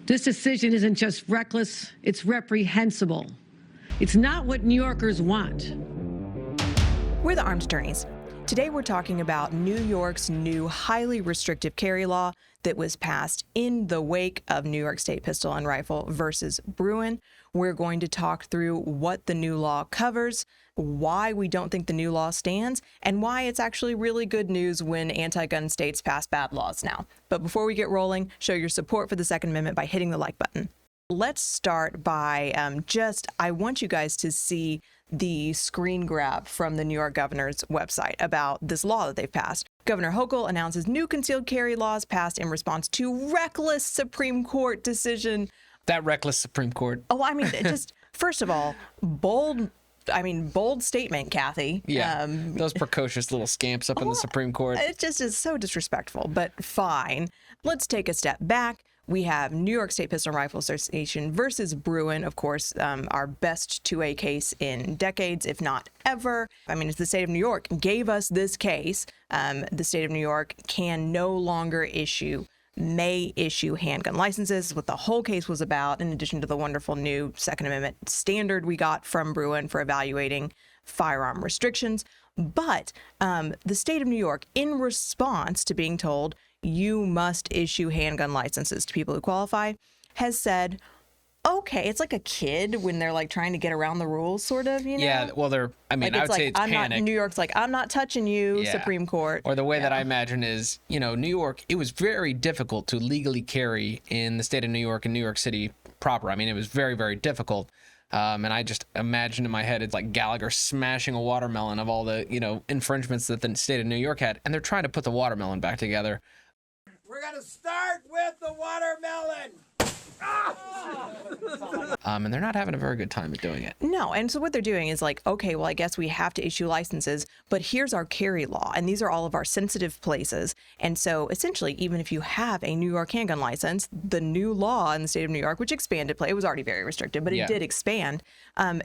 This decision isn't just reckless, it's reprehensible. It's not what New Yorkers want. We're the Armed Attorneys. Today we're talking about New York's new highly restrictive carry law that was passed in the wake of New York State Pistol and Rifle versus Bruen. We're going to talk through what the new law covers, why we don't think the new law stands, and why it's actually really good news when anti-gun states pass bad laws now. But before we get rolling, show your support for the Second Amendment by hitting the like button. Let's start by I want you guys to see the screen grab from the New York governor's website about this law that they've passed. Governor Hochul announces new concealed carry laws passed in response to reckless Supreme Court decision. That reckless Supreme Court. Oh, I mean, just first of all, bold statement, Kathy. Yeah, those precocious little scamps up in the Supreme Court. It just is so disrespectful, but fine. Let's take a step back. We have New York State Pistol and Rifle Association versus Bruen, of course, our best 2A case in decades, if not ever. I mean, if the state of New York gave us this case, the state of New York may issue handgun licenses. Is what the whole case was about, in addition to the wonderful new Second Amendment standard we got from Bruen for evaluating firearm restrictions. But the state of New York, in response to being told you must issue handgun licenses to people who qualify, has said, okay, it's like a kid when they're like trying to get around the rules, sort of, you know? Yeah, well, I would say it's panic. New York's like, I'm not touching you, yeah. Supreme Court. Or the way that I imagine is, New York, it was very difficult to legally carry in the state of New York and New York City proper. I mean, it was very, very difficult. And I just imagine in my head, it's like Gallagher smashing a watermelon of all the, infringements that the state of New York had. And they're trying to put the watermelon back together. We're going to start with the watermelon. And they're not having a very good time at doing it. No, and so what they're doing is like, okay, well, I guess we have to issue licenses, but here's our carry law, and these are all of our sensitive places. And so essentially, even if you have a New York handgun license, the new law in the state of New York, which expanded play, it was already very restricted, but it did expand,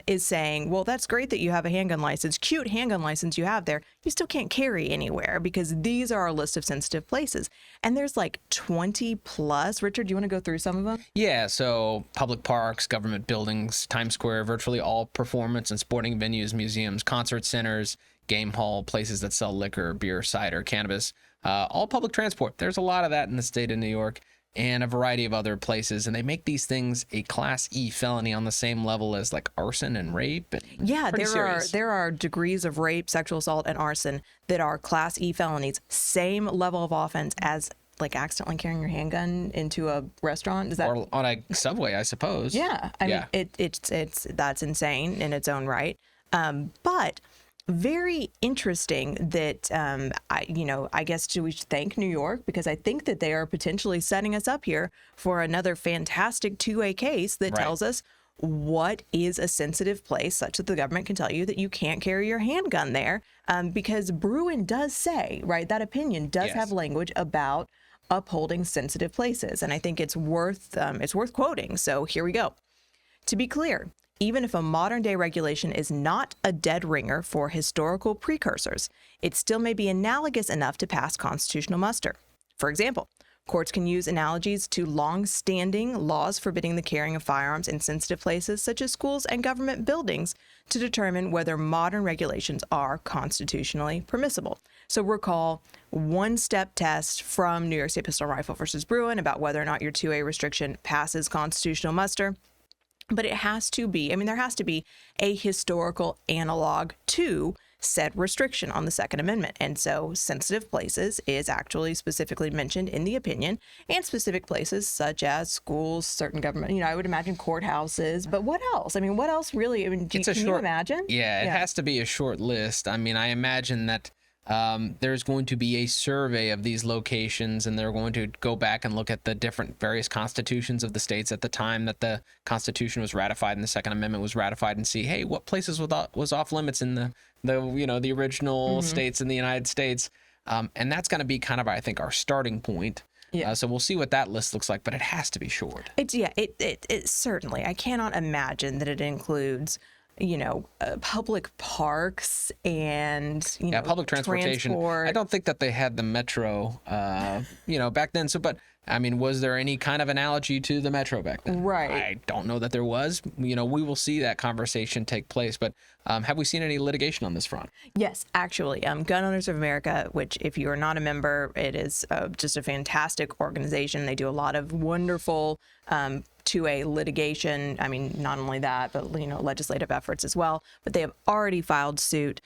is saying, well, that's great that you have a handgun license, cute handgun license you have there, you still can't carry anywhere because these are our list of sensitive places. And there's like 20 plus. Richard, do you want to go through some of them? Yeah, so public parks, government buildings, Times Square, virtually all performance and sporting venues, museums, concert centers, game hall, places that sell liquor, beer, cider, cannabis, all public transport. There's a lot of that in the state of New York and a variety of other places. And they make these things a Class E felony on the same level as like arson and rape. Yeah, there are degrees of rape, sexual assault, and arson that are Class E felonies. Same level of offense as like accidentally carrying your handgun into a restaurant. Is that or on a subway, I suppose? Yeah, I mean it's that's insane in its own right. But very interesting that I guess we should thank New York, because I think that they are potentially setting us up here for another fantastic 2A case that tells us what is a sensitive place, such that the government can tell you that you can't carry your handgun there, because Bruen does say, right, that opinion does have language about upholding sensitive places, and I think it's worth quoting. So here we go. To be clear, even if a modern day regulation is not a dead ringer for historical precursors, it still may be analogous enough to pass constitutional muster. For example, courts can use analogies to long-standing laws forbidding the carrying of firearms in sensitive places such as schools and government buildings to determine whether modern regulations are constitutionally permissible. So recall one-step test from New York State Pistol and Rifle versus Bruen about whether or not your 2A restriction passes constitutional muster. But it has to be, there has to be a historical analog to said restriction on the Second Amendment. And so sensitive places is actually specifically mentioned in the opinion, and specific places such as schools, certain government, I would imagine courthouses, but what else? What else really? Can you imagine? Yeah, it has to be a short list. I imagine that there's going to be a survey of these locations, and they're going to go back and look at the different various constitutions of the states at the time that the Constitution was ratified and the Second Amendment was ratified, and see, hey, what places was off limits in the original states in the United States, and that's going to be kind of, I think, our starting point. Yeah. So we'll see what that list looks like, but it has to be short. It certainly. I cannot imagine that it includes public parks and, public transportation. Transport. I don't think that they had the metro, back then. So, but I mean, was there any kind of analogy to the Metro back then? Right. I don't know that there was. You know, we will see that conversation take place, but have we seen any litigation on this front? Yes, actually, Gun Owners of America, which if you are not a member, it is just a fantastic organization. They do a lot of wonderful 2A litigation. I mean, not only that, but legislative efforts as well. But they have already filed suit.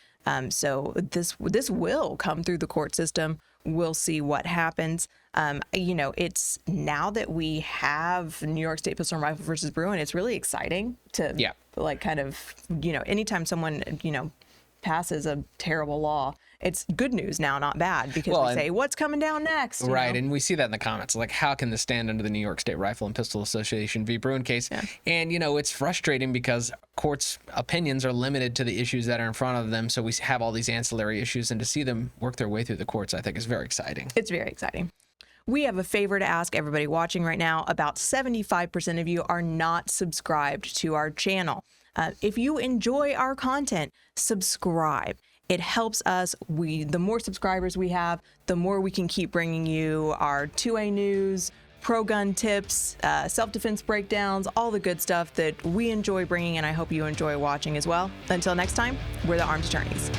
So this will come through the court system. We'll see what happens. It's now that we have New York State Pistol and Rifle versus Bruen, it's really exciting to anytime someone, passes a terrible law, it's good news now, not bad, because we say, what's coming down next? Right. And we see that in the comments, like, how can this stand under the New York State Rifle and Pistol Association v. Bruen case? Yeah. And, it's frustrating because courts' opinions are limited to the issues that are in front of them. So we have all these ancillary issues, and to see them work their way through the courts, I think is very exciting. It's very exciting. We have a favor to ask everybody watching right now. About 75% of you are not subscribed to our channel. If you enjoy our content, subscribe. It helps us. The more subscribers we have, the more we can keep bringing you our 2A news, pro-gun tips, self-defense breakdowns, all the good stuff that we enjoy bringing, and I hope you enjoy watching as well. Until next time, we're the Armed Attorneys.